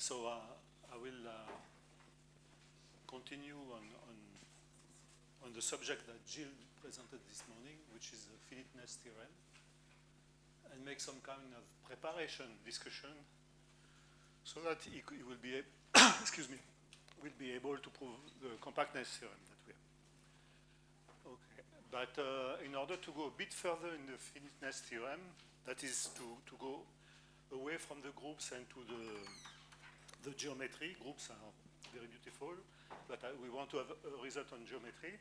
So I will continue on the subject that Gilles presented this morning, which is the finiteness theorem, and make some kind of preparation discussion so that he will be excuse me, will be able to prove the compactness theorem that we have. Okay, but in order to go a bit further in the finiteness theorem, that is to go away from the groups and to the geometry. Groups are very beautiful, but we want to have a result on geometry.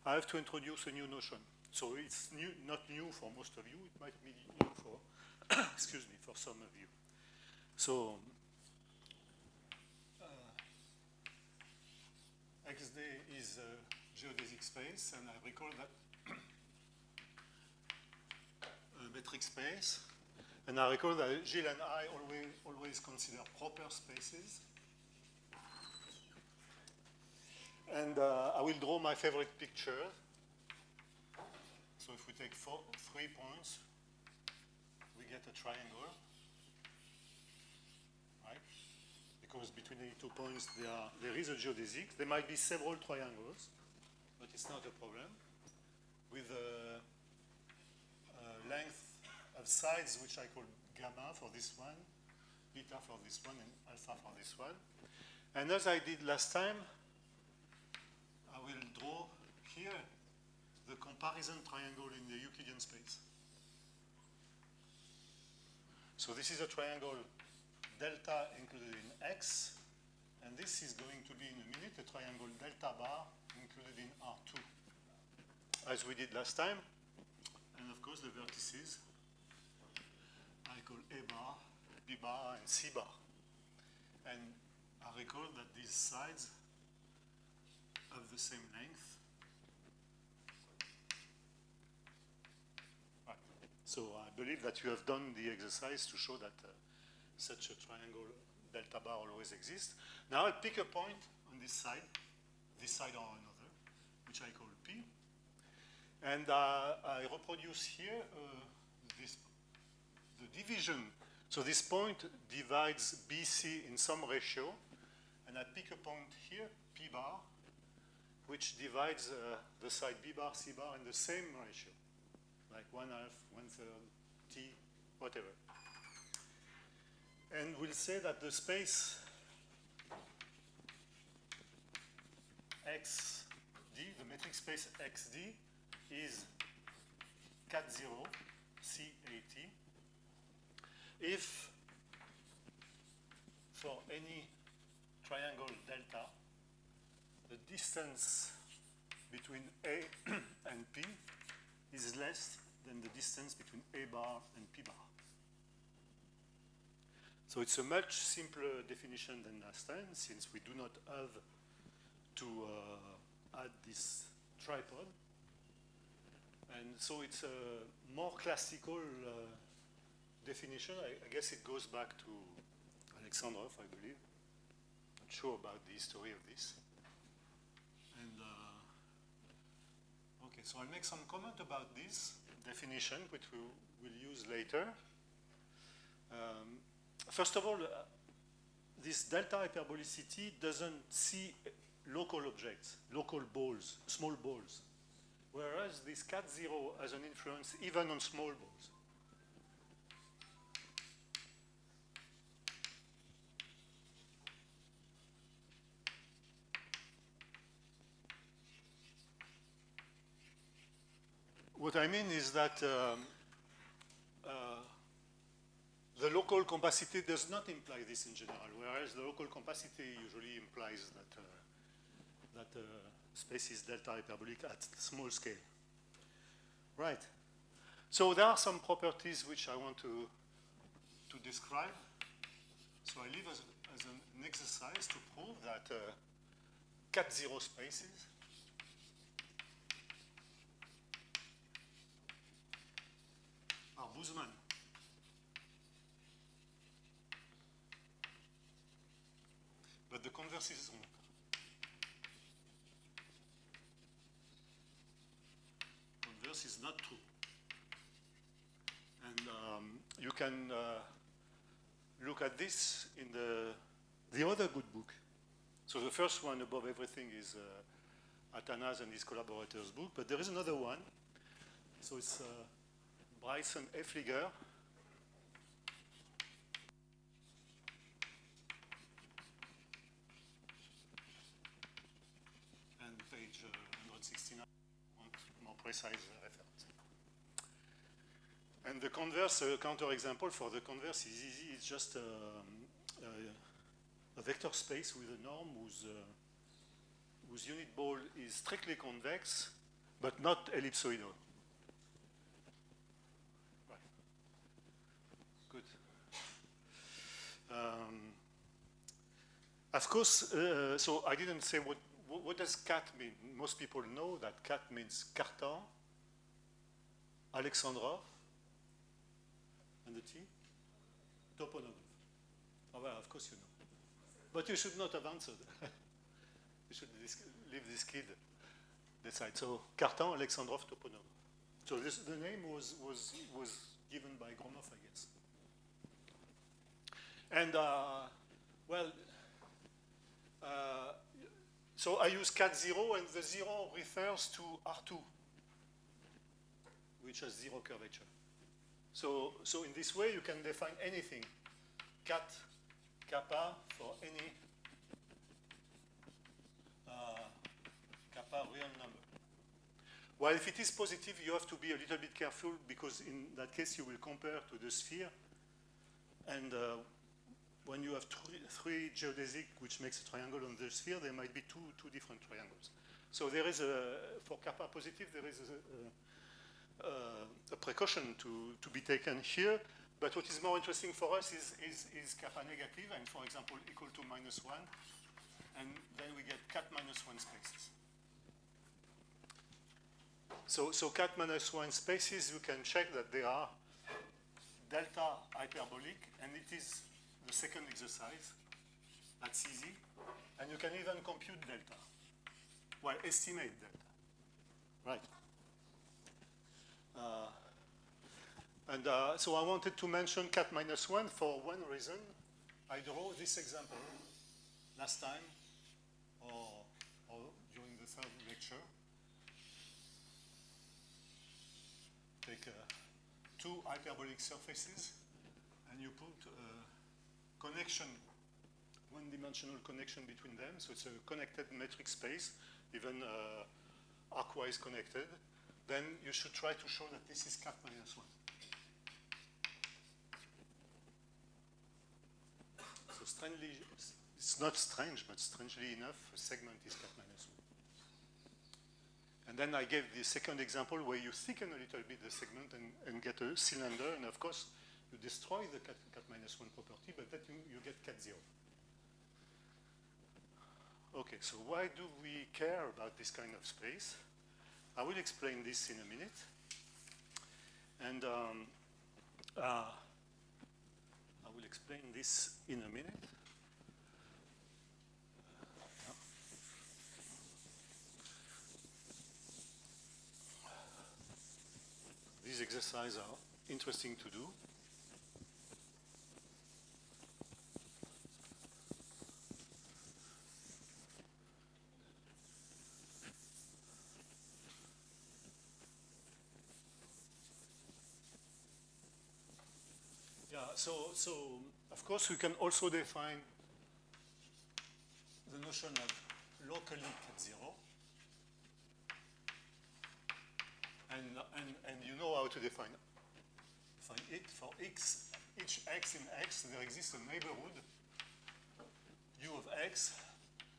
I have to introduce a new notion. So it's new, not new for most of you. It might be new for, excuse me, for some of you. So XD is a geodesic space, and I recall that a metric space. And I recall that Gilles and I always consider proper spaces. And I will draw my favorite picture. So if we take 3 points, we get a triangle, right? Because between the 2 points, there is a geodesic. There might be several triangles, but it's not a problem. With a length of sides, which I call gamma for this one, beta for this one, and alpha for this one. And as I did last time, I will draw here the comparison triangle in the Euclidean space. So this is a triangle delta included in X, and this is going to be in a minute a triangle delta bar included in R2, as we did last time. And of course the vertices I call A bar, B bar, and C bar. And I recall that these sides have the same length. Right. So I believe that you have done the exercise to show that such a triangle delta bar always exists. Now I'll pick a point on this side or another, which I call P. And I reproduce here the division. So this point divides BC in some ratio, and I pick a point here, P bar, which divides the side B bar, C bar in the same ratio, like 1/2, 1/3, T, whatever. And we'll say that the space XD, the metric space XD, is cat0, CAT, if for any triangle delta, the distance between A and P is less than the distance between A bar and P bar. So it's a much simpler definition than last time, since we do not have to add this tripod. And so it's a more classical definition. I guess it goes back to Alexandrov, I believe. Not sure about the history of this. And okay, so I'll make some comment about this definition, which we will use later. First of all, this delta hyperbolicity doesn't see local objects, local balls, small balls, whereas this cat0 has an influence even on small balls. What I mean is that the local compacity does not imply this in general, whereas the local compacity usually implies that space is delta hyperbolic at small scale. Right. So there are some properties which I want to describe. So I leave as an exercise to prove that cat0 spaces are Boozman. But the converse is wrong. Converse is not true. And you can look at this in the the other good book. So the first one above everything is Athanase and his collaborators' book, but there is another one. So it's Bryson Effliger. And page 169, more precise reference. And the converse counterexample for the converse is easy. It's just a vector space with a norm whose unit ball is strictly convex, but not ellipsoidal. Right. Good. Of course, so I didn't say what does cat mean. Most people know that cat means Cartan, Alexandrov, and the T? Toponov. Oh, well, of course you know. But you should not have answered. You should leave this kid decide. So Cartan, Alexandrov, Toponov. So the name was given by Gromov, I guess. And well, so I use cat 0, and the 0 refers to R2, which has 0 curvature. So in this way, you can define anything, cat kappa for any kappa real number. Well, if it is positive, you have to be a little bit careful, because in that case, you will compare to the sphere. And when you have three geodesic, which makes a triangle on the sphere, there might be two different triangles. So there is for kappa positive, there is a precaution to be taken here. But what is more interesting for us is kappa negative, and for example, equal to -1. And then we get cat -1 spaces. So cat -1 spaces, you can check that they are delta hyperbolic, and it is the second exercise. That's easy. And you can even compute delta. Well, estimate delta. Right. So I wanted to mention cat -1 for one reason. I drew this example last time or during the third lecture. Take two hyperbolic surfaces and you put a connection, one-dimensional connection between them. So it's a connected metric space, even arcwise connected. Then you should try to show that this is cat -1. So strangely, it's not strange, but strangely enough, a segment is cat -1. And then I gave the second example where you thicken a little bit the segment and get a cylinder, and of course, you destroy the cat -1 property, but then you get cat 0. Okay, so why do we care about this kind of space? I will explain this in a minute. And I will explain this in a minute. These exercises are interesting to do. Yeah, so of course we can also define the notion of locally cat 0. And you know how to define it. For x, each x in x, there exists a neighborhood u of x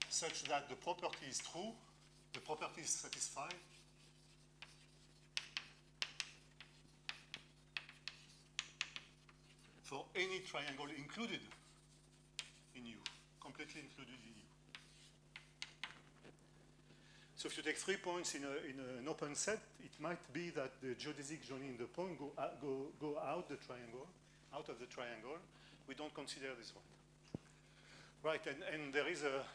such that the property is true, the property is satisfied, for any triangle included in U, completely included in U. So if you take 3 points in an open set, it might be that the geodesic joining the point go out the triangle, out of the triangle. We don't consider this one. Right, and there is a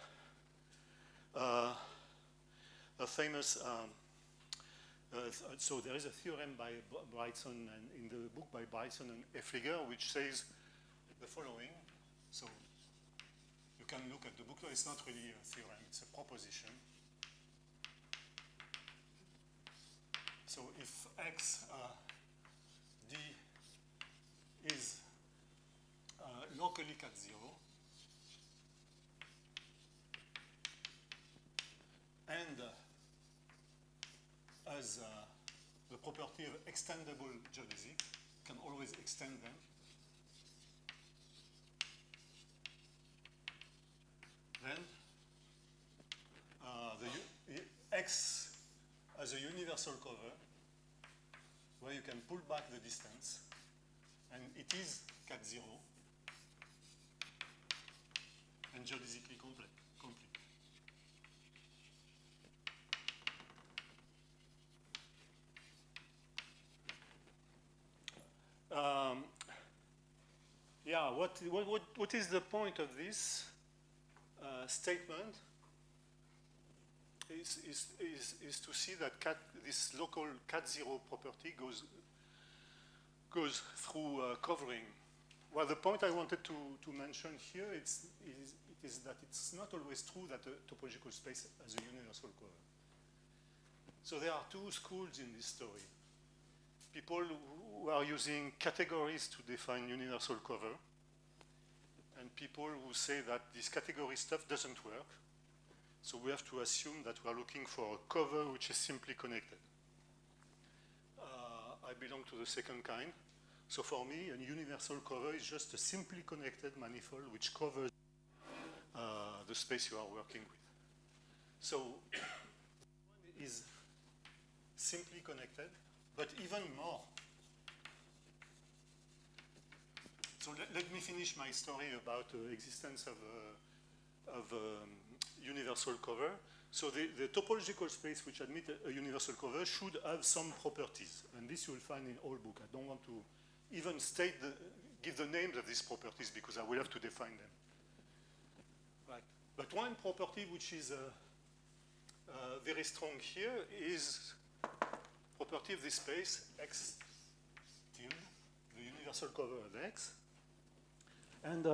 famous, so there is a theorem by Bryson, and in the book by Bryson and Effliger, which says the following. So you can look at the booklet. It's not really a theorem, it's a proposition. So if X D is locally cat 0, and as the property of extendable geodesic, can always extend them. Then X as a universal cover, where you can pull back the distance, and it is cat 0 and geodesically complete. Yeah, what is the point of this statement? Is to see that this local cat 0 property goes through covering. Well, the point I wanted to mention here is that it's not always true that a topological space has a universal cover. So there are two schools in this story. People who are using categories to define universal cover, and people who say that this category stuff doesn't work. So we have to assume that we are looking for a cover which is simply connected. I belong to the second kind. So for me, a universal cover is just a simply connected manifold which covers the space you are working with. So one is simply connected, but even more. So let me finish my story about the existence of universal cover. So the topological space which admit a universal cover should have some properties, and this you will find in all book. I don't want to even give the names of these properties because I will have to define them. Right. But one property which is very strong here is property of this space X tilde, the universal cover of X. And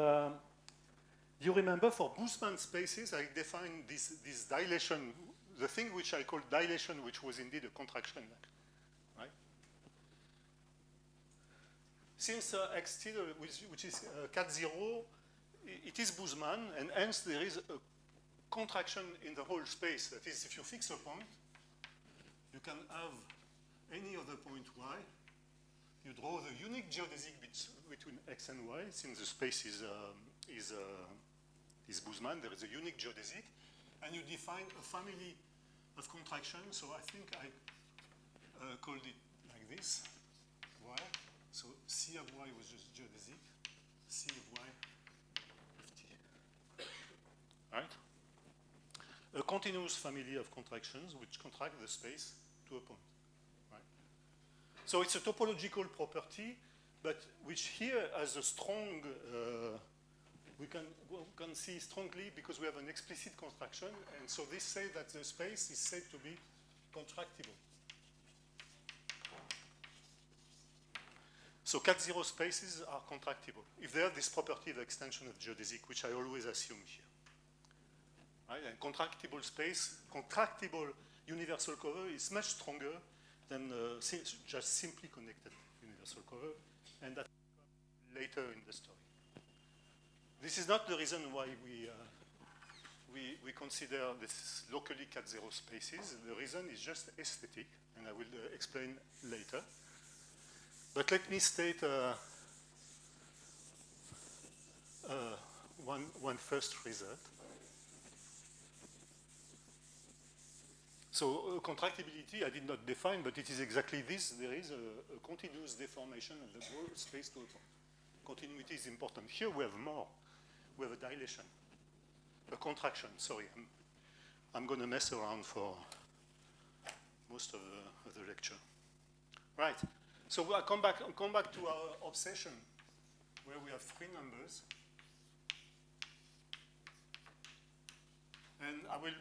you remember for Boosman spaces, I defined this dilation, the thing which I call dilation, which was indeed a contraction, right? Since X tilde, which is cat 0, it is Boosman, and hence there is a contraction in the whole space. That is, if you fix a point, you can have any other point y. You draw the unique geodesic between X and Y, since the space is Boosman, there is a unique geodesic, and you define a family of contractions. So I think I called it like this, Y. So C of Y was just geodesic, C of Y of T. Right? A continuous family of contractions which contract the space to a point. Right? So it's a topological property, but which here has a strong, we can see strongly because we have an explicit contraction, and so this says that the space is said to be contractible. So cat 0 spaces are contractible if they have this property of extension of geodesic, which I always assume here. Right? And contractible space, contractible universal cover is much stronger than just simply connected universal cover, and that will come later in the story. This is not the reason why we consider this locally cat 0 spaces. The reason is just aesthetic, and I will explain later. But let me state one first result. So contractibility, I did not define, but it is exactly this. There is a continuous deformation of the whole space to a point. Continuity is important. Here we have more. We have a dilation, a contraction. Sorry, I'm going to mess around for most of the lecture. Right. So we'll come back to our obsession, where we have three numbers. And I will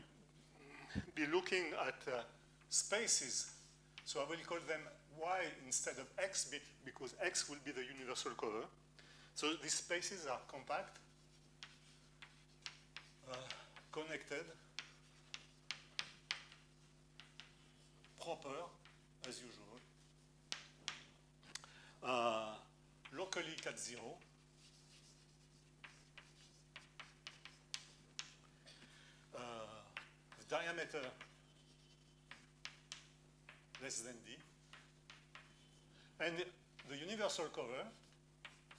be looking at spaces. So I will call them Y instead of X bit, because X will be the universal cover. So these spaces are compact. connected, proper, as usual, locally cat 0, with diameter less than d, and the universal cover,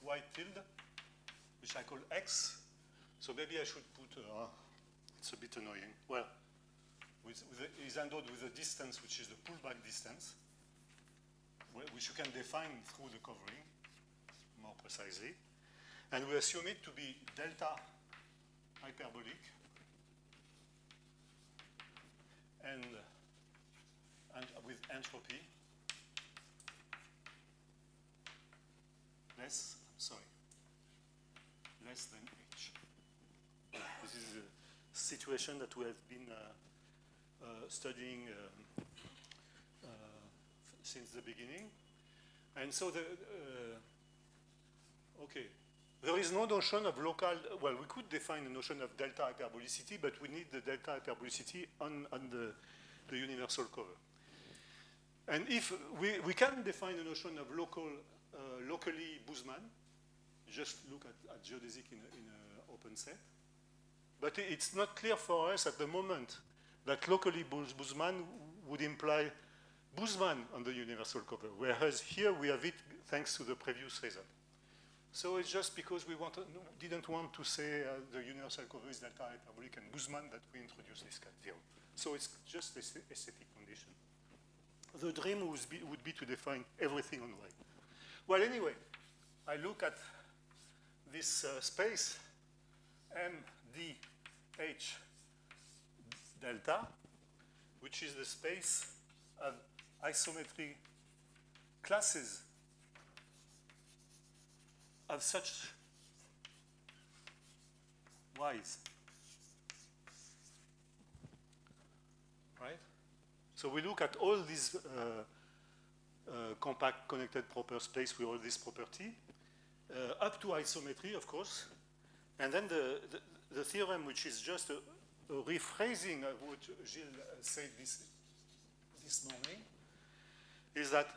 y tilde, which I call x. So maybe I should put, it's a bit annoying. Well, is endowed with a distance, which is the pullback distance, which you can define through the covering more precisely. And we assume it to be delta hyperbolic and with entropy less than h. This is a situation that we have been studying since the beginning. And so okay, there is no notion of local, well, we could define a notion of delta hyperbolicity, but we need the delta hyperbolicity on the universal cover. And if we can define a notion of locally Boozman, just look at geodesic in an open set. But it's not clear for us at the moment that locally Boozman would imply Boozman on the universal cover, whereas here we have it thanks to the previous result. So it's just because we didn't want to say the universal cover is delta hyperbolic and Boozman that we introduced this cat 0. So it's just aesthetic condition. The dream would be to define everything on Y. Well, anyway, I look at this space MDH delta, which is the space of isometry classes of such Y's. Right? So we look at all these compact connected proper space with all this property, up to isometry, of course. And then the theorem, which is just a rephrasing of what Gilles said this morning, is that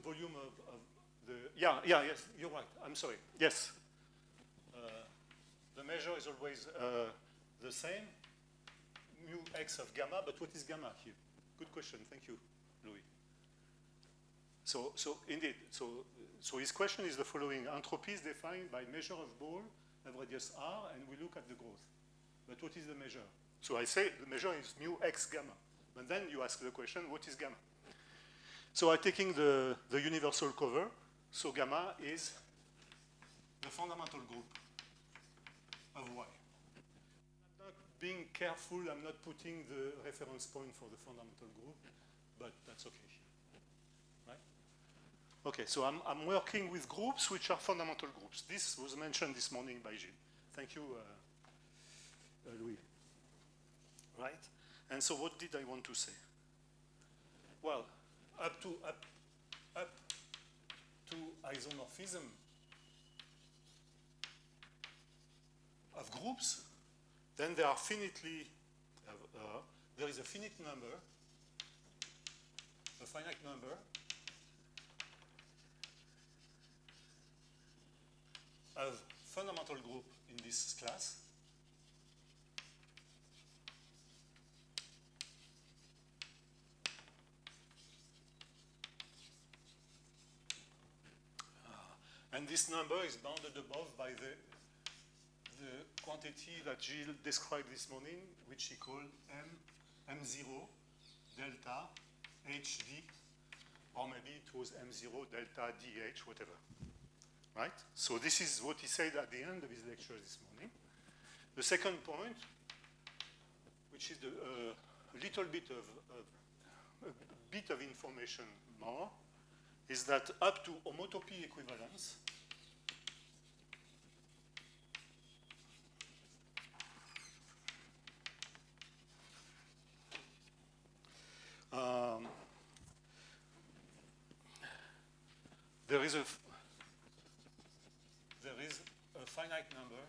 volume of the, yes, you're right, I'm sorry, yes. The measure is always the same, mu x of gamma, but what is gamma here? Good question, thank you, Louis. So indeed, so his question is the following: entropy is defined by measure of ball of radius r, and we look at the growth. But what is the measure? So I say the measure is mu x gamma. But then you ask the question, what is gamma? So I'm taking the universal cover. So gamma is the fundamental group of Y. I'm not being careful, I'm not putting the reference point for the fundamental group, but that's okay. Right? Okay, so I'm working with groups which are fundamental groups. This was mentioned this morning by Gilles. Thank you, Louis. Right? And so what did I want to say? Well, up to isomorphism of groups, then there are there is a finite number, a finite number of fundamental group in this class. And this number is bounded above by the quantity that Gilles described this morning, which he called M0 delta HD, or maybe it was M0 delta DH, whatever. Right? So this is what he said at the end of his lecture this morning. The second point, which is a little bit of information more, is that up to homotopy equivalence, there is a finite number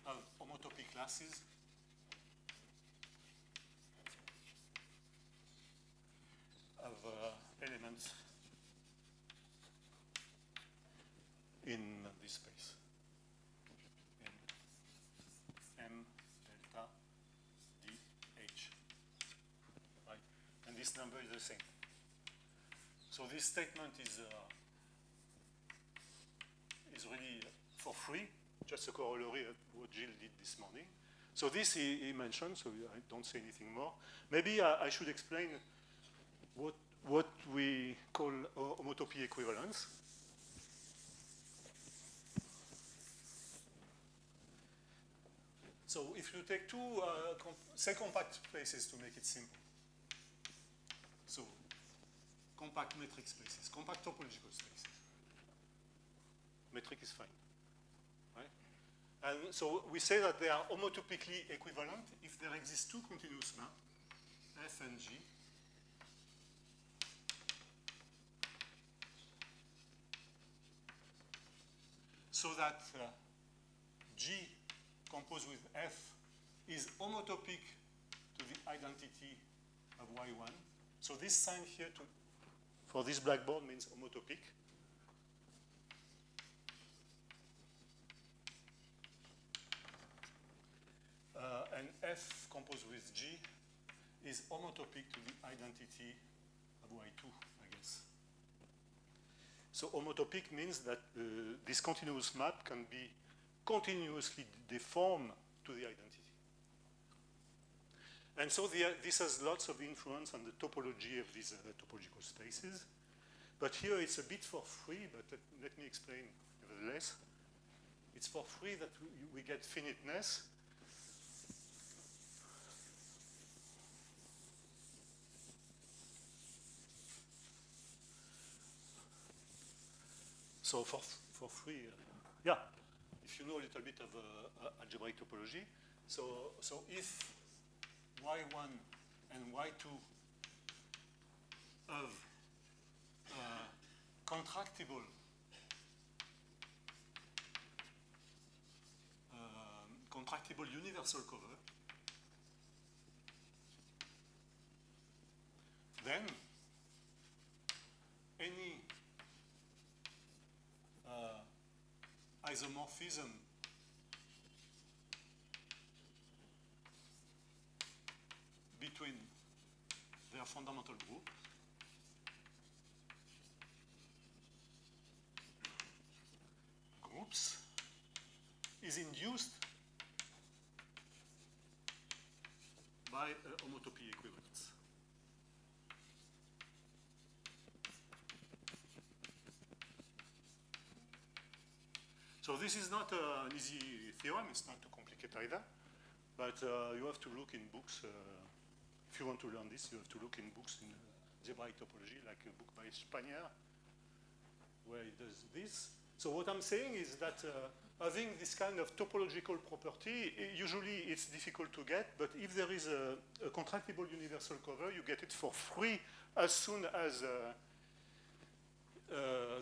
of homotopy classes of elements in this space, in M delta dH, right? And this number is the same. So this statement is really for free, just a corollary of what Gilles did this morning. So this he mentioned, so I don't say anything more. Maybe I should explain what we call homotopy equivalence. So if you take two, say compact spaces to make it simple. So compact metric spaces, compact topological spaces. Metric is fine, right? And so we say that they are homotopically equivalent if there exist two continuous maps, F and G, so that G composed with F is homotopic to the identity of Y1. So this sign here for this blackboard means homotopic. And F composed with G is homotopic to the identity of Y2, I guess. So homotopic means that this continuous map can be continuously deformed to the identity. And so this has lots of influence on the topology of these topological spaces. But here it's a bit for free, but let me explain nevertheless. It's for free that we get finiteness. So for free, yeah, if you know a little bit of algebraic topology, so if Y1 and Y2 of contractible universal cover, then any isomorphism between their fundamental groups is induced by homotopy equivalence. So this is not an easy theorem, it's not too complicated either, but you have to look in books. If you want to learn this, you have to look in books in algebraic topology, like a book by Spanier, where he does this. So what I'm saying is that having this kind of topological property, usually it's difficult to get, but if there is a contractible universal cover, you get it for free as soon as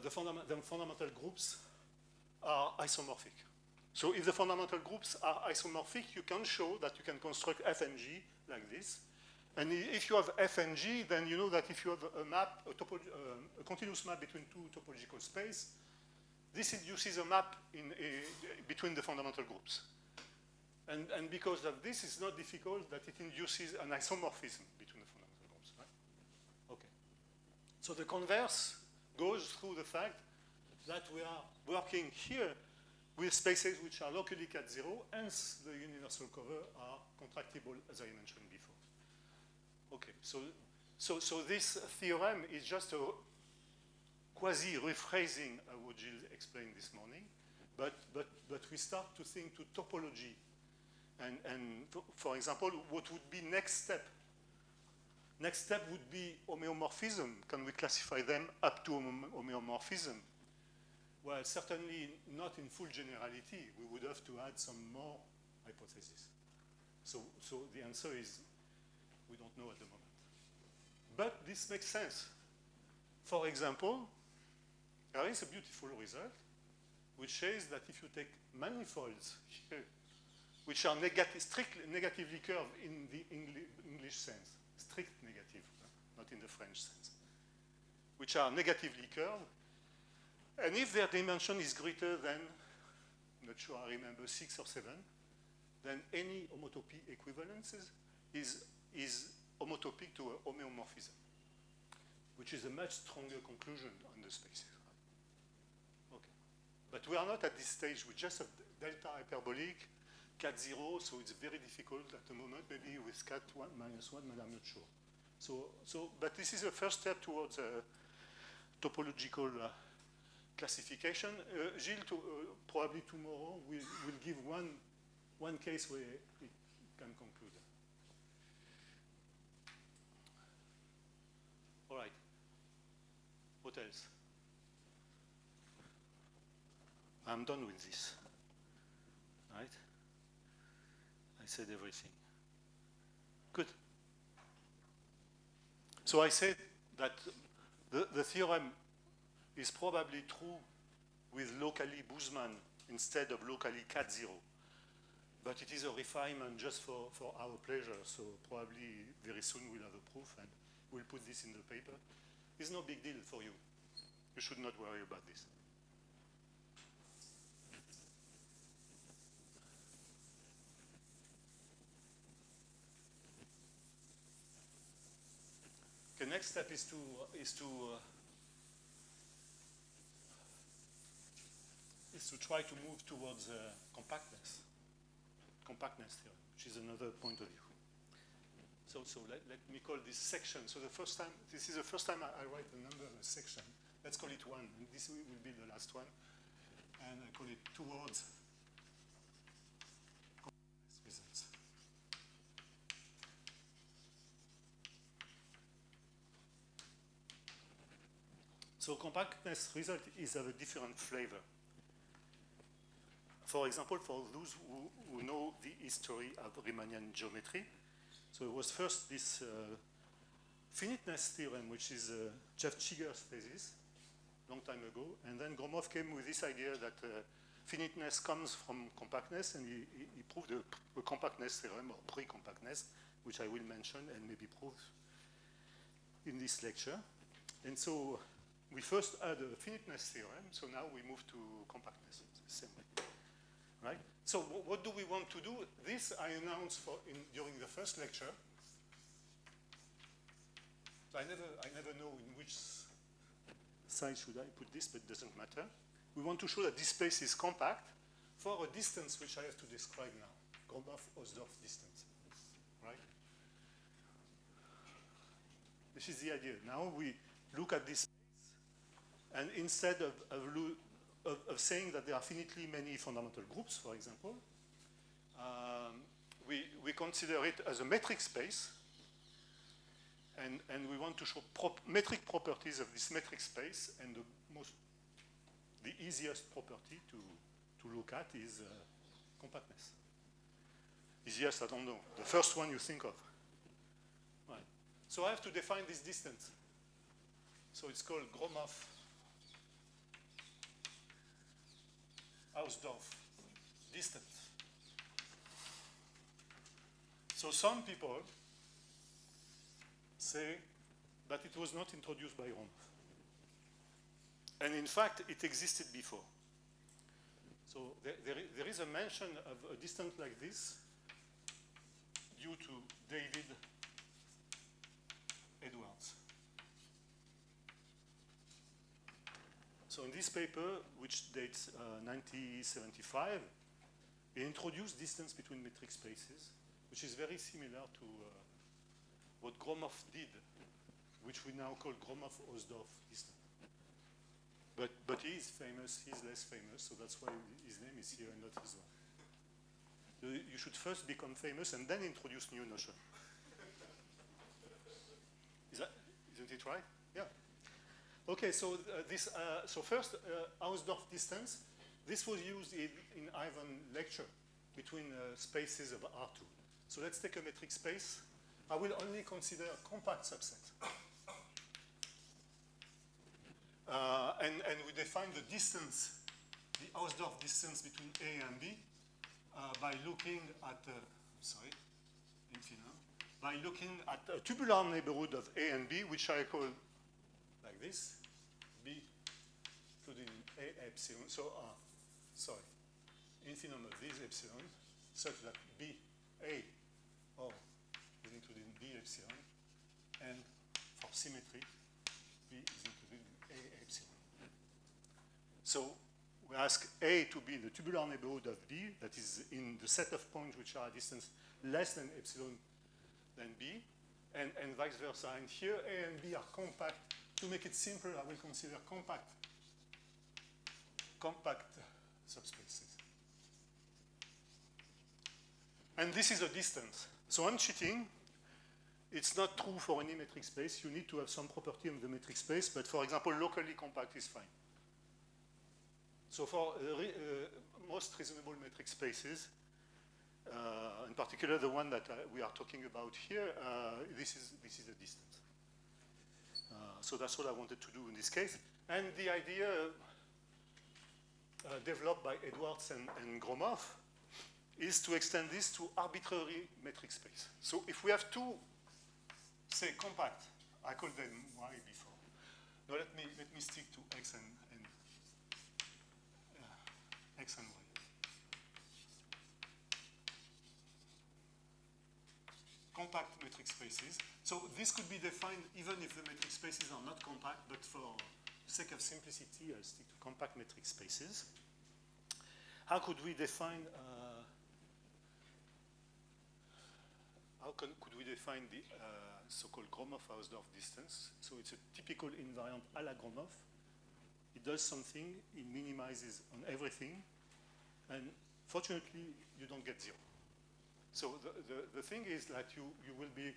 the fundamental groups are isomorphic. So if the fundamental groups are isomorphic, you can show that you can construct F and G like this. And if you have F and G, then you know that if you have a map, a continuous map between two topological spaces, this induces a map between the fundamental groups. And because of this, it's not difficult that it induces an isomorphism between the fundamental groups, right? Okay. So the converse goes through the fact that we are working here with spaces which are locally cat zero, hence the universal cover are contractible, as I mentioned before. Okay, so this theorem is just a quasi-rephrasing of what Gilles explained this morning, but we start to think to topology. And for example, what would be next step? Next step would be homeomorphism. Can we classify them up to homeomorphism? Well, certainly not in full generality. We would have to add some more hypotheses. So the answer is we don't know at the moment. but this makes sense. For example, there is a beautiful result which says that if you take manifolds here, which are strictly negatively curved in the English sense, strict negative, not in the French sense, which are negatively curved, and if their dimension is greater than, I'm not sure I remember, 6 or 7, then any homotopy equivalences is homotopic to a homeomorphism, which is a much stronger conclusion on the spaces. Okay. But we are not at this stage. We just have delta hyperbolic, cat 0, so it's very difficult at the moment, maybe with cat 1 minus 1, but I'm not sure. But this is a first step towards topological classification. Gilles, probably tomorrow, will give one case where we can conclude. All right. What else? I'm done with this. Right? I said everything. Good. So I said that the theorem is probably true with locally Boozman instead of locally cat 0. But it is a refinement just for our pleasure, so probably very soon we'll have a proof and we'll put this in the paper. It's no big deal for you. You should not worry about this. The next step is to try to move towards compactness theorem, which is another point of view. So let me call this section. So this is the first time I write the number of a section. Let's call it 1, and this will be the last one. And I call it towards compactness results. So compactness result is of a different flavor. For example, for those who know the history of Riemannian geometry, so it was first this finiteness theorem, which is Jeff Chigger's thesis, long time ago, and then Gromov came with this idea that finiteness comes from compactness, and he proved a compactness theorem, or pre-compactness, which I will mention and maybe prove in this lecture. And so we first had a finiteness theorem, so now we move to compactness, the same way. Right? So what do we want to do? This I announced during the first lecture. So I never know in which side should I put this, but it doesn't matter. We want to show that this space is compact for a distance which I have to describe now, Gromov-Hausdorff distance. Right? This is the idea. Now we look at this space, and instead of saying that there are finitely many fundamental groups, for example, we consider it as a metric space, and we want to show metric properties of this metric space, and the easiest property to look at is compactness. Easiest, I don't know. The first one you think of. Right. So I have to define this distance. So it's called Gromov-Hausdorff distance. So some people say that it was not introduced by Gromov. And in fact, it existed before. So there is a mention of a distance like this due to David Edwards. So in this paper, which dates 1975, he introduced distance between metric spaces, which is very similar to what Gromov did, which we now call Gromov-Hausdorff distance. But he is famous, he's less famous, so that's why his name is here and not his one. You should first become famous and then introduce new notion. Isn't it right? Yeah. Okay, so so first, Hausdorff distance. This was used in Ivan's lecture between spaces of R2. So let's take a metric space. I will only consider a compact subset. and we define the distance, the Hausdorff distance between A and B by looking at, by looking at a tubular neighborhood of A and B, which I call like this, B including A epsilon. So, infimum of this epsilon, such that B, A, or is included in B epsilon, and for symmetry, B is included in A epsilon. So we ask A to be the tubular neighborhood of B, that is in the set of points which are a distance less than epsilon than B, and vice versa. And here A and B are compact. To make it simpler, I will consider compact subspaces. And this is a distance. So I'm cheating. It's not true for any metric space. You need to have some property of the metric space, but for example, locally compact is fine. So for most reasonable metric spaces, in particular the one that we are talking about here, this is a distance. So that's what I wanted to do in this case. And the idea developed by Edwards and Gromov is to extend this to arbitrary metric space. So if we have two, say, compact, I called them Y before. Now let me stick to X and X and Y. Compact metric spaces. So this could be defined even if the metric spaces are not compact, but for the sake of simplicity, I'll stick to compact metric spaces. How could we define could we define the so-called Gromov-Hausdorff distance? So it's a typical invariant a la Gromov. It does something, it minimizes on everything, and fortunately, you don't get zero. So the thing is that you will be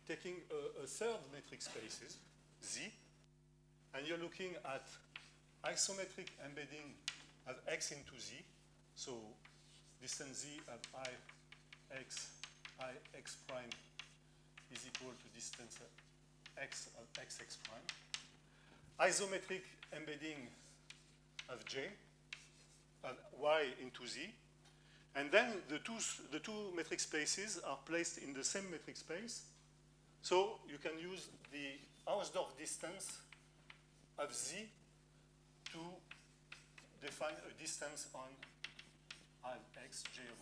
taking a third metric spaces, Z, and you're looking at isometric embedding of X into Z. So distance Z of Ix prime is equal to distance X of Xx prime. Isometric embedding of J of Y into Z. And then the two metric spaces are placed in the same metric space. So you can use the Hausdorff distance of Z to define a distance on I of X, J of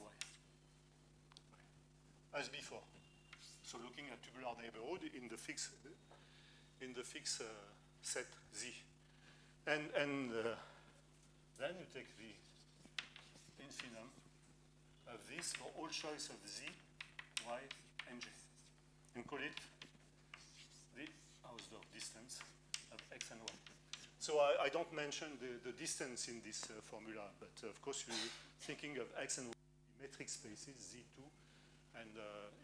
Y, as before. So looking at tubular neighborhood in the fixed set Z. And then you take the infimum of this for all choice of Z, Y, and J, and call it the Hausdorff distance of X and Y. So I don't mention the distance in this formula, but of course you're thinking of X and Y metric spaces, Z2, and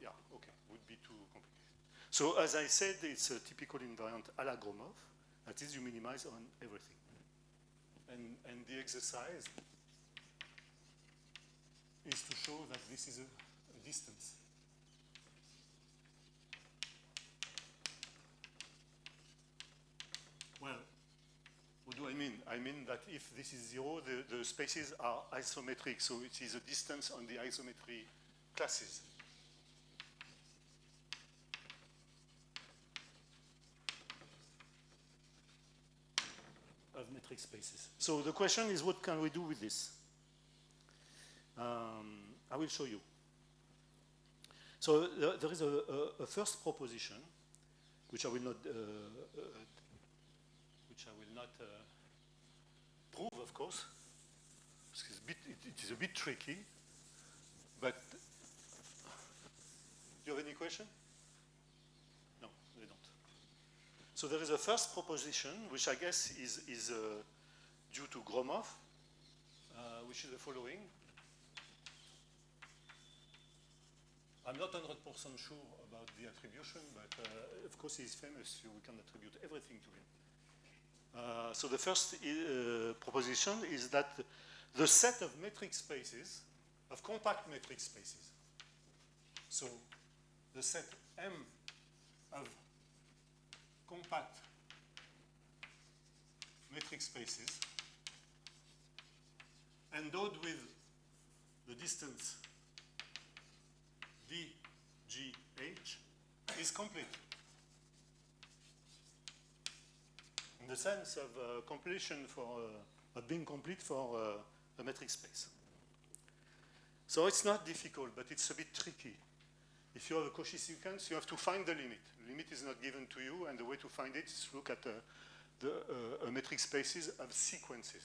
yeah, okay, would be too complicated. So as I said, it's a typical invariant a la Gromov, that is, you minimize on everything. And the exercise is to show that this is a distance. Well, what do I mean? I mean that if this is zero, the spaces are isometric, so it is a distance on the isometry classes. Of metric spaces. So the question is, what can we do with this? I will show you. So there is a first proposition, which I will not prove, of course. It is a bit tricky, but do you have any question? No, they don't. So there is a first proposition, which I guess is due to Gromov, which is the following. I'm not 100% sure about the attribution, but of course he's famous, so we can attribute everything to him. So the first proposition is that the set of metric spaces, of compact metric spaces, so the set M of compact metric spaces endowed with the distance dgh is complete. In the sense of completion of being complete for a metric space. So it's not difficult, but it's a bit tricky. If you have a Cauchy sequence, you have to find the limit. The limit is not given to you, and the way to find it is to look at the metric spaces of sequences.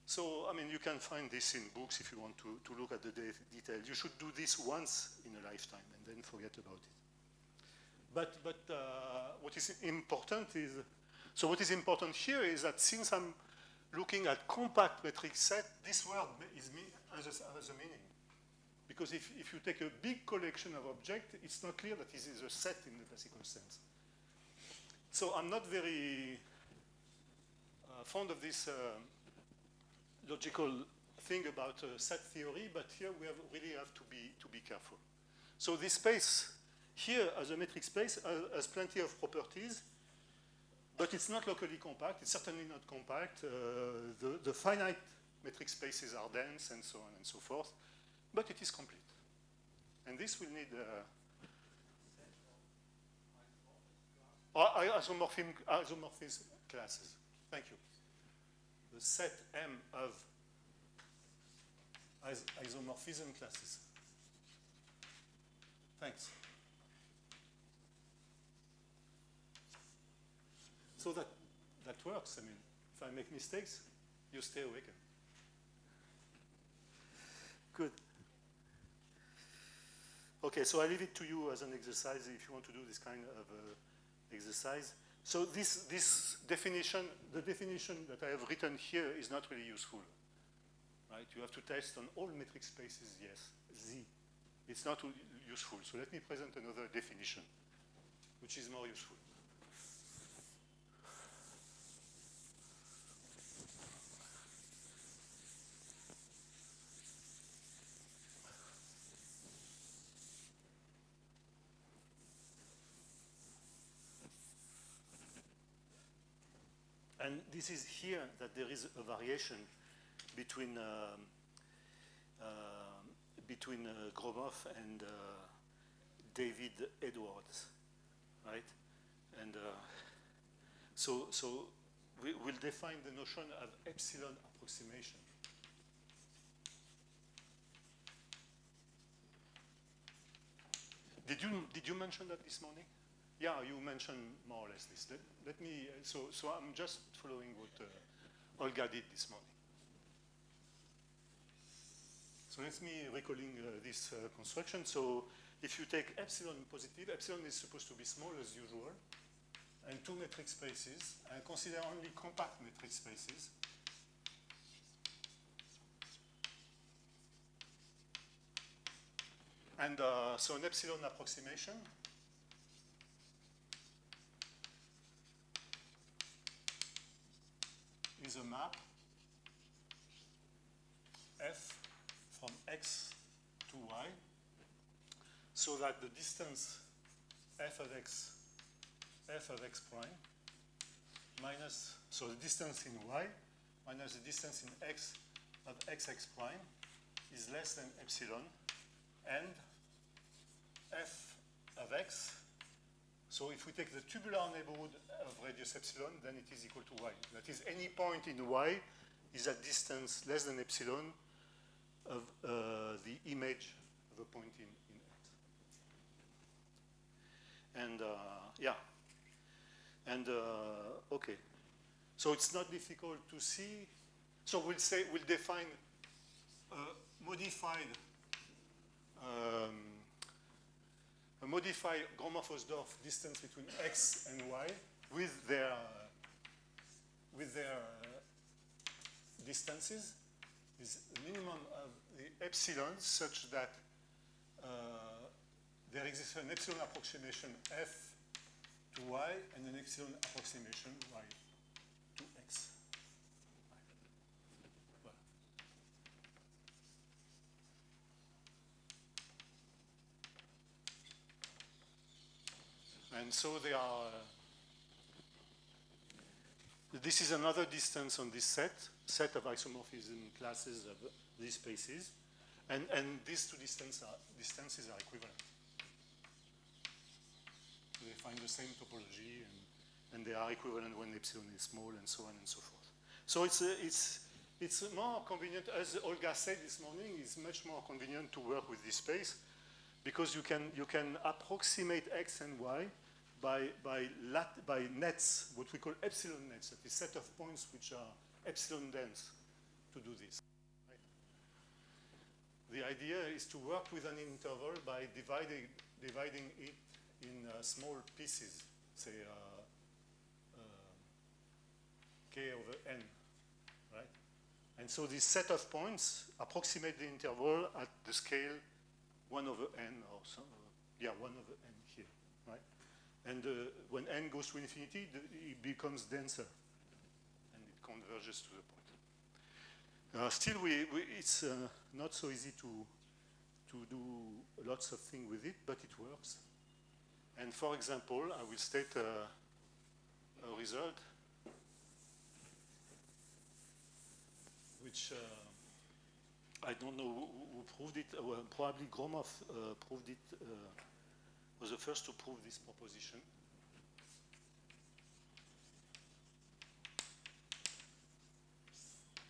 So, I mean, you can find this in books if you want to look at the details. You should do this once in a lifetime and then forget about it. But what is important is, so what is important here is that since I'm looking at compact metric set, this word has a meaning. Because if you take a big collection of objects, it's not clear that this is a set in the classical sense. So I'm not very fond of this logical thing about set theory, but here we really have to be careful. So this space here as a metric space has plenty of properties, but it's not locally compact. It's certainly not compact. The finite metric spaces are dense and so on and so forth, but it is complete. And this will need isomorphism classes. Thank you. The set M of isomorphism classes. Thanks. So that works. I mean, if I make mistakes, you stay awakened. Good. Okay, so I leave it to you as an exercise if you want to do this kind of exercise. So this definition, the definition that I have written here is not really useful, right? You have to test on all metric spaces, yes, Z. It's not useful. So let me present another definition, which is more useful. And this is here that there is a variation between Gromov and David Edwards, right? And so we'll define the notion of epsilon approximation. Did you mention that this morning? Yeah, you mentioned more or less this. Let me, so I'm just following what Olga did this morning. So let me recalling this construction. So if you take epsilon positive, epsilon is supposed to be small as usual, and two metric spaces, and consider only compact metric spaces. And so an epsilon approximation is a map f from x to y, so that the distance f of x prime minus, so the distance in y minus the distance in x of xx prime is less than epsilon, and f of x, so if we take the tubular neighborhood of radius epsilon, then it is equal to y. That is, any point in y is at distance less than epsilon of the image of a point in X. And yeah, and okay. So it's not difficult to see. So we'll define a modified Gromov-Hausdorff distance between x and y with their distances is a minimum of the epsilon such that there exists an epsilon approximation f to y and an epsilon approximation y to x. And so they are, the This is another distance on this set of isomorphism classes of these spaces. And these two distances are equivalent. They find the same topology, and they are equivalent when epsilon is small, and so on and so forth. So it's more convenient, as Olga said this morning, it's much more convenient to work with this space because you can approximate x and y by nets, what we call epsilon nets, that is a set of points which are epsilon dense to do this. The idea is to work with an interval by dividing it in small pieces, say k over n, right? And so this set of points approximate the interval at the scale 1 over n, or some, 1 over n here, right? And when n goes to infinity, it becomes denser, and it converges to the point. Still, it's not so easy to do lots of things with it, but it works. And for example, I will state a result which I don't know who proved it. Well, probably Gromov proved it, was the first to prove this proposition.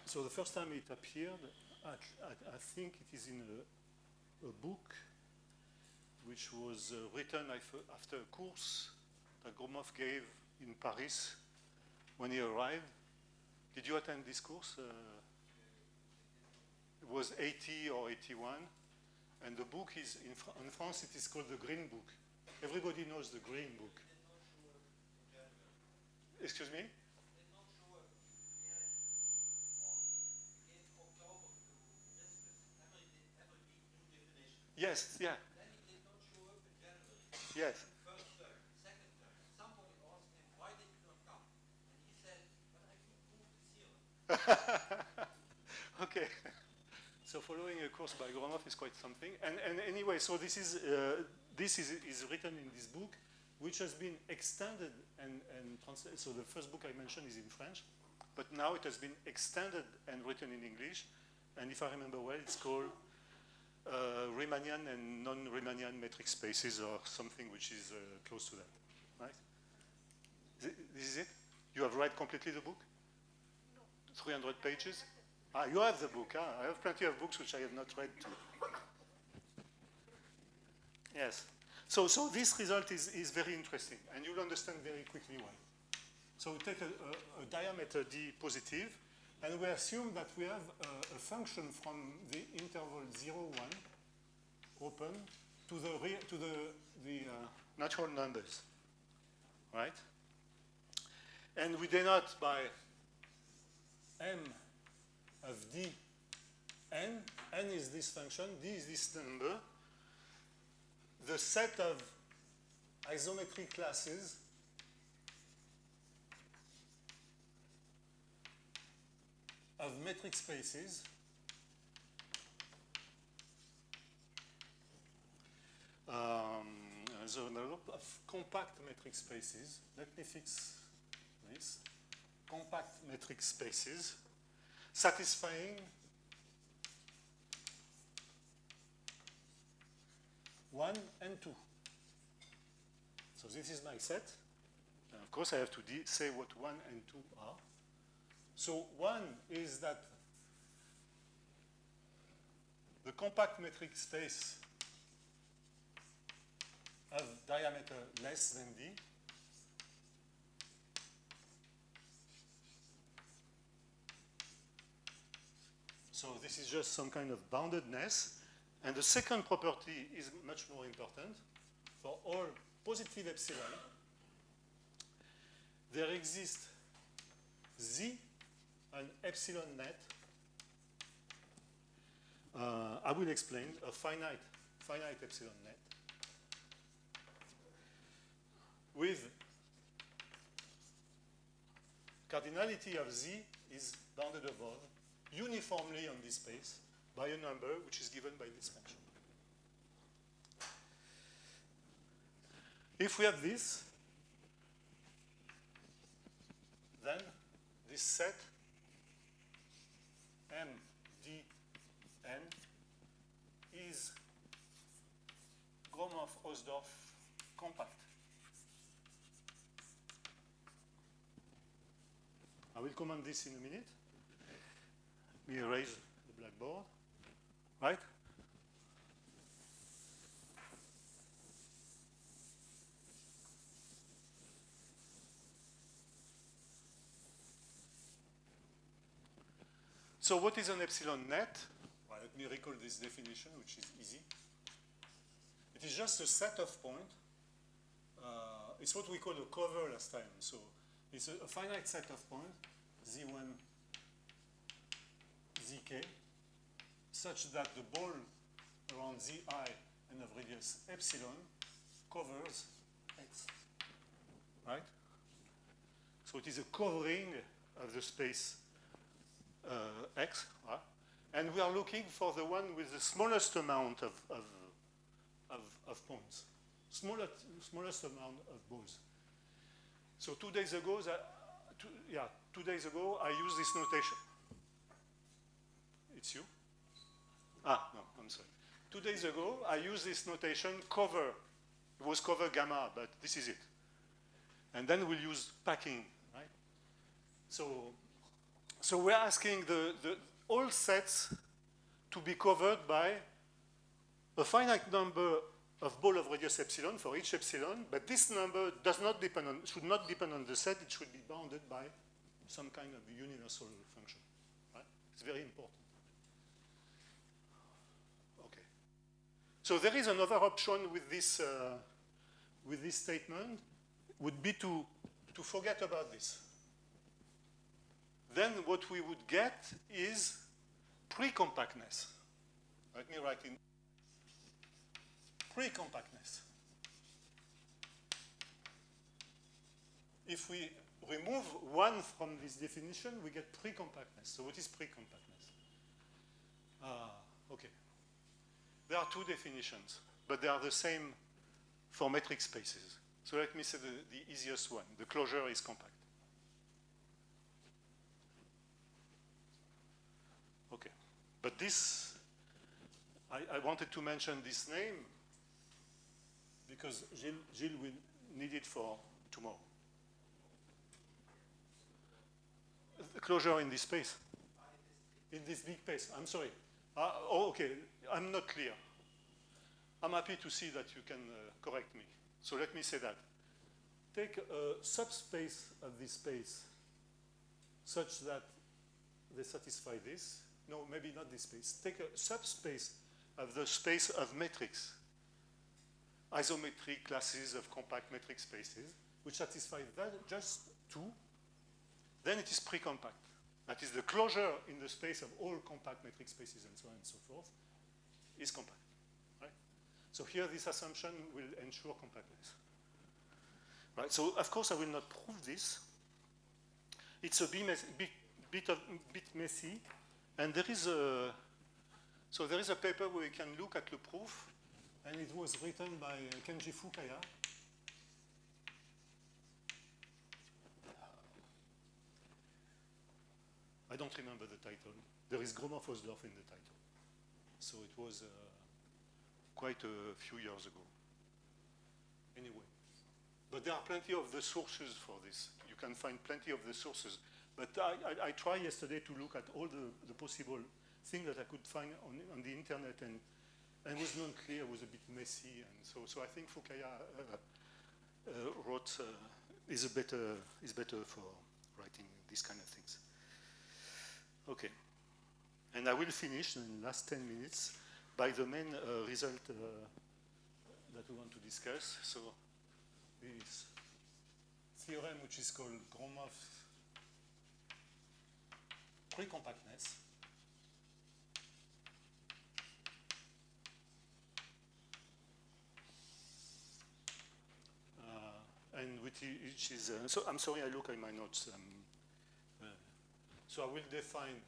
So the first time it appeared, I think it is in a book which was written after a course that Gromov gave in Paris when he arrived. Did you attend this course? It was 80 or 81. And the book is, in France, it is called the Green Book. Everybody knows the Green Book. Excuse me? Yes, yeah. Then it did not show up in January. Yes. First term, second term. Somebody asked him, why did you not come? And he said, but I could prove the theorem. Okay. So following a course by Gromov is quite something. And anyway, so this is written in this book, which has been extended and translated. So the first book I mentioned is in French, but now it has been extended and written in English. And if I remember well, it's called Riemannian and non-Riemannian metric spaces, or something which is close to that, right? This is it? You have read completely the book? No. 300 pages? Ah, you have the book. I have plenty of books which I have not read too. Yes. So this result is very interesting, and you'll understand very quickly why. So we take a diameter d positive, and we assume that we have a function from the interval 0, 1, open, to the natural numbers, right? And we denote by m of d n. N is this function, d is this number. The set of isometric classes of metric spaces so a lot of compact metric spaces. Let me fix this. Compact metric spaces satisfying one and two. So this is my set. And of course, I have to say what 1 and 2 are. So 1 is that the compact metric space of diameter less than d so this is just some kind of boundedness. And the second property is much more important. For all positive epsilon, there exists z, an epsilon net. I will explain a finite epsilon net with cardinality of z is bounded above uniformly on this space by a number which is given by this function. If we have this, then this set M D N is Gromov-Hausdorff compact. I will comment this in a minute. Let me erase the blackboard. Right? So what is an epsilon net? Well, let me recall this definition, which is easy. It is just a set of points. It's what we call a cover last time. So it's a finite set of points, Z1, Zk, such that the ball around Zi and of radius epsilon covers X. Right? So it is a covering of the space X, right? And we are looking for the one with the smallest amount of points, smallest amount of balls. So 2 days ago, 2 days ago, I used this notation. It's you? Ah, no, I'm sorry. 2 days ago, I used this notation, cover. It was cover gamma, but this is it. And then we'll use packing, right? So we're asking all sets to be covered by a finite number of ball of radius epsilon for each epsilon, but this number should not depend on the set. It should be bounded by some kind of universal function. Right? It's very important. Okay. So there is another option with this statement, would be to forget about this. Then what we would get is pre-compactness. Let me write in pre-compactness. If we remove one from this definition, we get pre-compactness. So what is pre-compactness? Okay. There are two definitions, but they are the same for metric spaces. So let me say the easiest one. The closure is compact. Okay. But this, I wanted to mention this name because Gilles will need it for tomorrow. The closure in this space. In this big space. I'm sorry. Okay. I'm not clear. I'm happy to see that you can correct me. So let me say that. Take a subspace of this space such that they satisfy this. No, maybe not this space. Take a subspace of the space of metrics, isometric classes of compact metric spaces, which satisfy that just two. Then it is pre-compact. That is the closure in the space of all compact metric spaces and so on and so forth is compact. Right? So here this assumption will ensure compactness. Right? So of course I will not prove this. It's a bit messy. And there is a paper where you can look at the proof, and it was written by Kenji Fukaya. I don't remember the title. There is Gromov-Hausdorff in the title. So it was quite a few years ago. Anyway. But there are plenty of the sources for this. You can find plenty of the sources. But I tried yesterday to look at all the possible things that I could find on the internet, and it was not clear, it was a bit messy. And so I think Fukaya wrote is better for writing these kind of things. Okay. And I will finish in the last 10 minutes by the main result that we want to discuss. So this theorem, which is called Gromov pre-compactness. And which is, so I'm sorry, I look at my notes. So I will define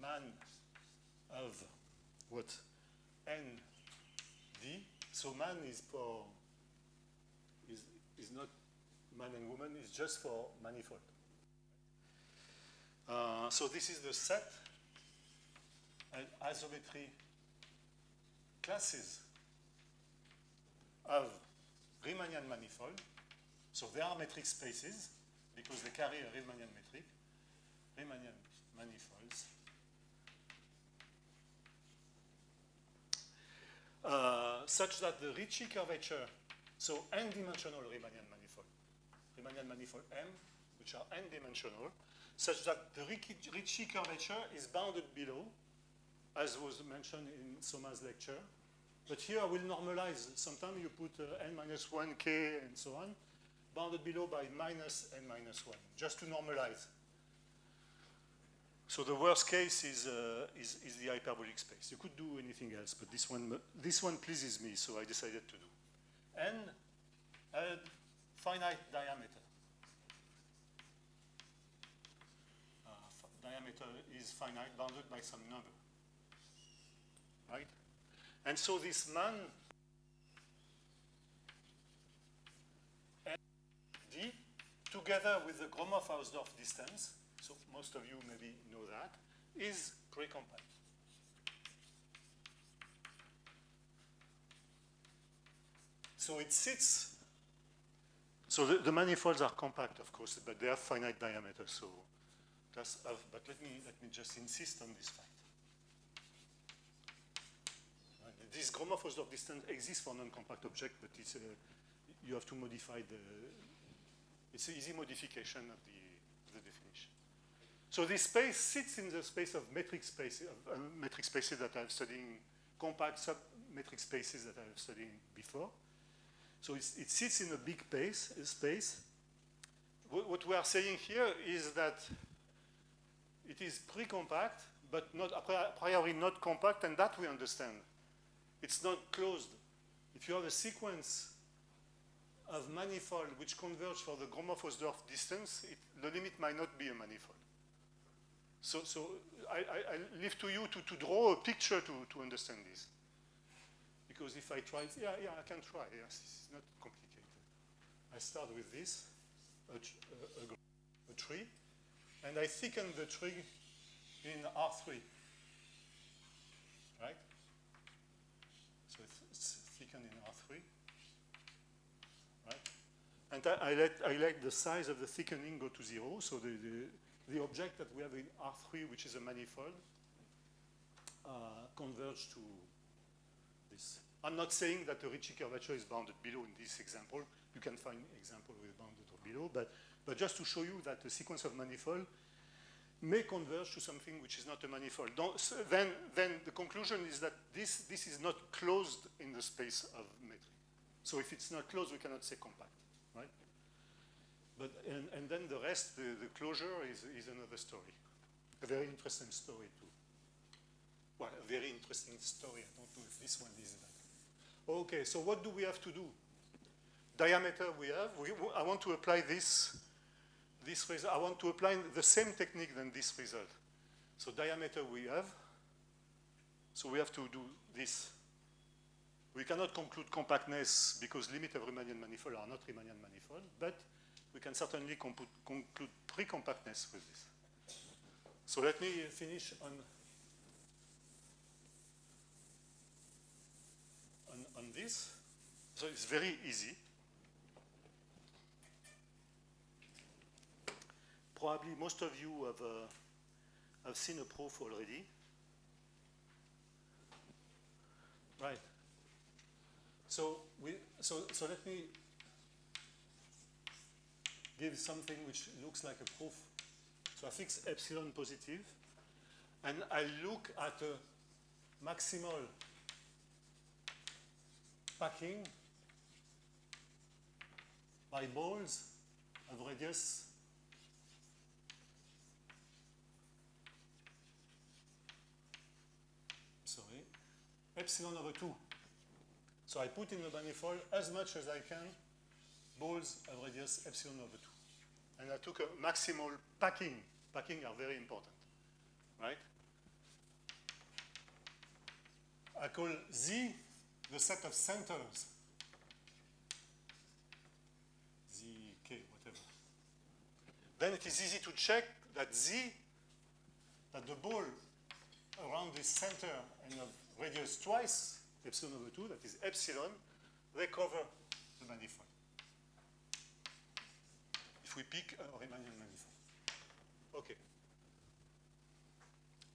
man of what? ND. So man is not man and woman is just for manifold. So this is the set and isometry classes of Riemannian manifold. So they are metric spaces because they carry a Riemannian metric, Riemannian manifolds. Such that the Ricci curvature, so n-dimensional Riemannian manifold M, which are n-dimensional, such that the Ricci curvature is bounded below, as was mentioned in Soma's lecture. But here I will normalize. Sometimes you put n-1 k and so on, bounded below by minus n-1, just to normalize. So the worst case is the hyperbolic space. You could do anything else, but this one pleases me, so I decided to do. N had finite diameter. Diameter is finite, bounded by some number, right? And so this man d, together with the Gromov-Hausdorff distance, so most of you maybe know that, is precompact. So it sits, so the manifolds are compact, of course, but they have finite diameter, so that's, but let me just insist on this fact. This Gromov-Hausdorff distance exists for non-compact object, but it's you have to modify it's an easy modification of the definition. So this space sits in the space of metric spaces, that I'm studying, compact submetric spaces that I'm studying before. So it sits in a big space. What we are saying here is that it is pre-compact, but not a priori not compact, and that we understand. It's not closed. If you have a sequence of manifold which converge for the Gromov-Hausdorff distance, the limit might not be a manifold. So I leave to you to draw a picture to understand this. Because if I try, I can try. Yes, it's not complicated. I start with this, a tree, and I thicken the tree in R3, right? So it's thickened in R3, right? And I let the size of the thickening go to 0. So the object that we have in R3, which is a manifold, converge to this. I'm not saying that the Ricci curvature is bounded below in this example. You can find example with bounded or below, but just to show you that the sequence of manifold may converge to something which is not a manifold. Then the conclusion is that this is not closed in the space of metric. So if it's not closed, we cannot say compact, right? But and then the rest, the closure is another story, a very interesting story too. Well, a very interesting story. I don't know if this one is that. Okay, so what do we have to do? Diameter we have. I want to apply this result. I want to apply the same technique than this result. So diameter we have. So we have to do this. We cannot conclude compactness because limit of Riemannian manifold are not Riemannian manifold, but we can certainly conclude pre-compactness with this. So let me finish on this. So it's very easy. Probably most of you have seen a proof already. Right. So let me give something which looks like a proof. So I fix epsilon positive, and I look at a maximal packing by balls of radius epsilon over 2. So I put in the manifold as much as I can balls of radius epsilon over 2. And I took a maximal packing. Packing are very important, right? I call Z the set of centers. ZK, then it is easy to check that that the ball around this center and of radius twice epsilon over 2, that is epsilon, they cover the manifold. If we pick a Riemannian manifold. Okay.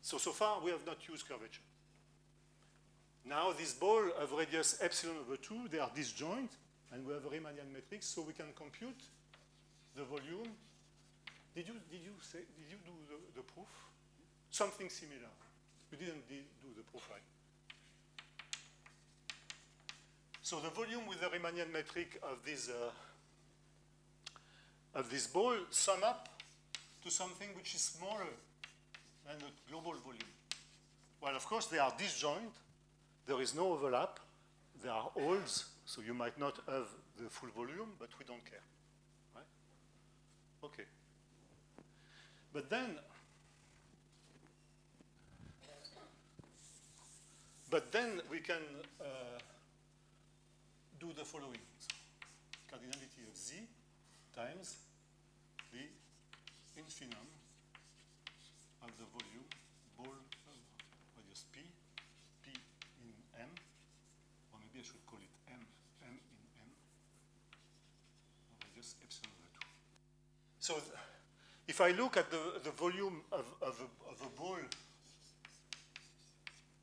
So far we have not used curvature. Now this ball of radius epsilon over 2, they are disjoint, and we have a Riemannian matrix, so we can compute the volume. Did you do the proof? Something similar. You didn't do the proof, right? So the volume with the Riemannian metric of this ball sum up to something which is smaller than the global volume. Well, of course, they are disjoint. There is no overlap. There are holes, so you might not have the full volume, but we don't care. Right? Okay. But then we can do the following. So cardinality of Z times the infimum of the volume ball of radius P in M, or maybe I should call it M in M, of radius epsilon over 2. So if I look at the volume of a ball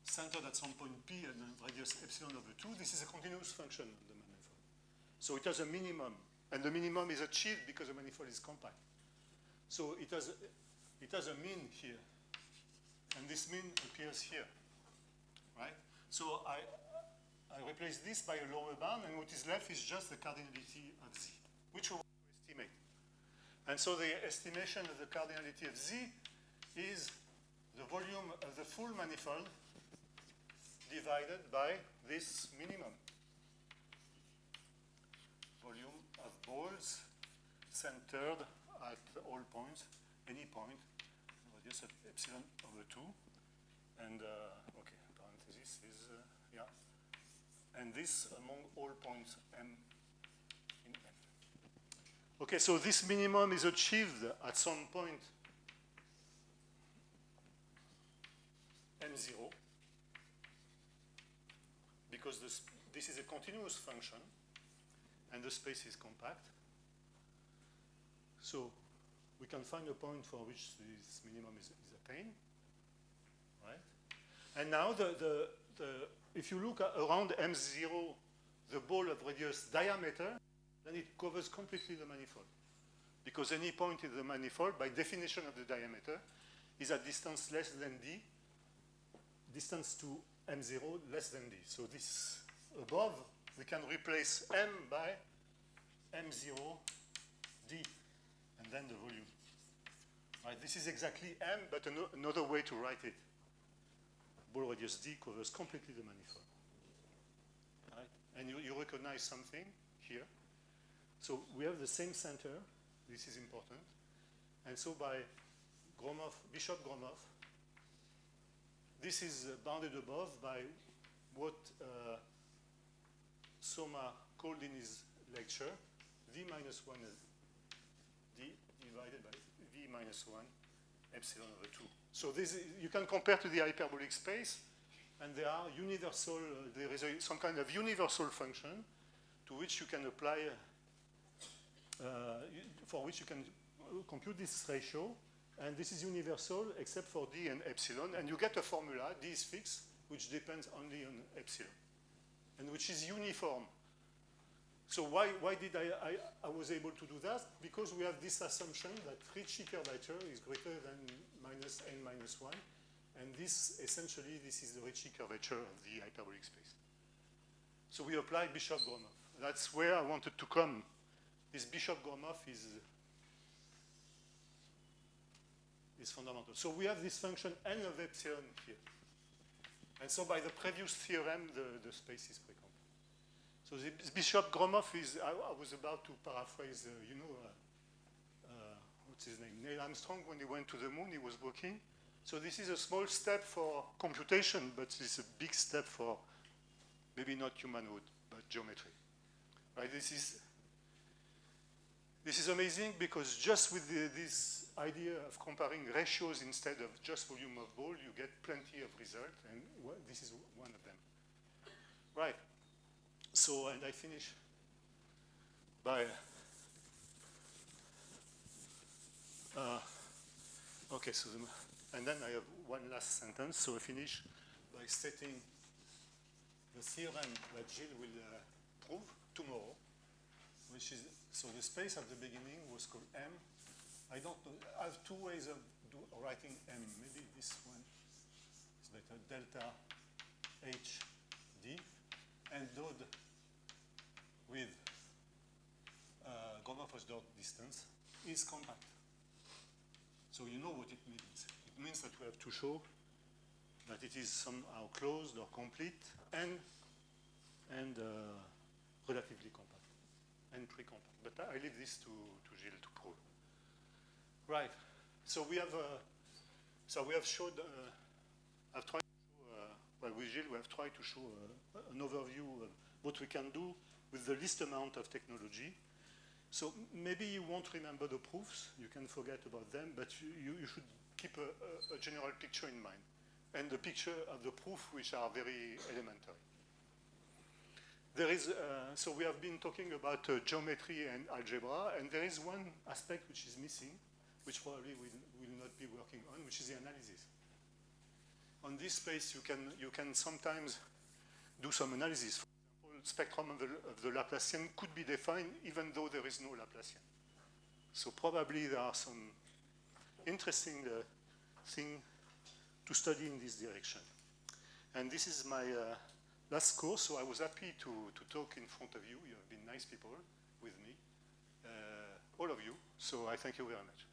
centered at some point P and radius epsilon over 2, this is a continuous function of the manifold. So it has a minimum, and the minimum is achieved because the manifold is compact. So it has a mean here, and this mean appears here, right? So I replace this by a lower bound, and what is left is just the cardinality of Z, which we want to estimate. And so the estimation of the cardinality of Z is the volume of the full manifold divided by this minimum. Volume of balls centered at all points, any point, radius of epsilon over 2. And, okay, parenthesis is, yeah. And this among all points M in M. Okay, so this minimum is achieved at some point M0, because this is a continuous function, and the space is compact. So we can find a point for which this minimum is attained, right? And now if you look around M0, the ball of radius diameter, then it covers completely the manifold. Because any point in the manifold, by definition of the diameter, is at distance less than D, distance to M0 less than D. So this above, we can replace M by M0 D, and then the volume. Right, this is exactly M, but another way to write it. Ball radius D covers completely the manifold. Right? And you recognize something here. So we have the same center. This is important. And so by Bishop-Gromov, this is bounded above by what Soma called in his lecture V minus 1 D divided by V minus 1 epsilon over 2. So this is, you can compare to the hyperbolic space, and there are universal, there is some kind of universal function to which you can apply, for which you can compute this ratio. And this is universal except for D and epsilon. And you get a formula, D is fixed, which depends only on epsilon, and which is uniform. So why did I was able to do that? Because we have this assumption that Ricci curvature is greater than minus n minus 1. And this, essentially, this is the Ricci curvature of the hyperbolic space. So we apply Bishop-Gromov. That's where I wanted to come. This Bishop-Gromov is fundamental. So we have this function n of epsilon here. And so by the previous theorem, the space is precompact. So this Bishop-Gromov is, I was about to paraphrase, what's his name? Neil Armstrong, when he went to the moon, he was working. So this is a small step for computation, but it's a big step for maybe not humanhood, but geometry. Right? This is This is amazing because just with this idea of comparing ratios instead of just volume of ball, you get plenty of results, and this is one of them. Right. So, and I finish by, okay, so, and then I have one last sentence. So I finish by stating the theorem that Gilles will prove tomorrow, which is, so the space at the beginning was called M. I don't know, I have two ways of writing M. Maybe this one is better, delta H D, endowed with Gromov-Roche dot distance is compact. So you know what it means. It means that we have to show that it is somehow closed or complete and relatively compact and pre-compact. But I leave this to Gilles to prove. Right. So we have showed. I've tried to show, well, with Gilles, we have tried to show an overview of what we can do with the least amount of technology. So maybe you won't remember the proofs, you can forget about them, but you should keep a general picture in mind, and the picture of the proof which are very elementary. There is, so we have been talking about geometry and algebra, and there is one aspect which is missing, which probably will not be working on, which is the analysis. On this space, you can sometimes do some analysis. Spectrum of the Laplacian could be defined even though there is no Laplacian. So probably there are some interesting thing to study in this direction. And this is my last course, so I was happy to talk in front of you. You have been nice people with me, all of you, so I thank you very much.